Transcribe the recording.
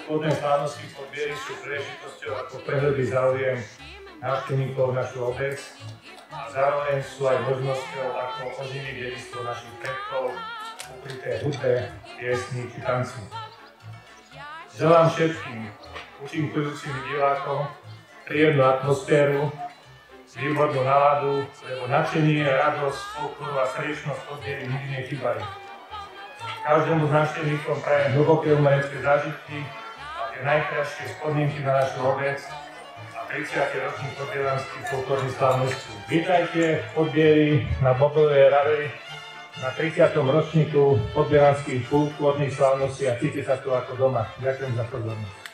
Pôvodné slávnosti Podbiery sú príležitosťou ako prehľadný záujem návštevníkov našu obec a zároveň sú aj možnosťou ako oživiť dedičstvo našich predkov, ukryté hudbe, piesni či tancu. Želám všetkým účinkujúcim divákom príjemnú atmosféru, výbornú náladu, lebo nadšenie, radosť, folklór a srdečnosť Podbiery nikdy nechýbajú. Každému z návštevníkom prajem hlboké umelecké zážitky a tie najkrajšie spodmienky na našu obec a 30. ročník podbieranských folklórnych slávností. Vítajte v Podbieri na Bobovej rade na 30. ročníku podbieranských folklórnych slávností a cítite sa tu ako doma. Ďakujem za pozornosť.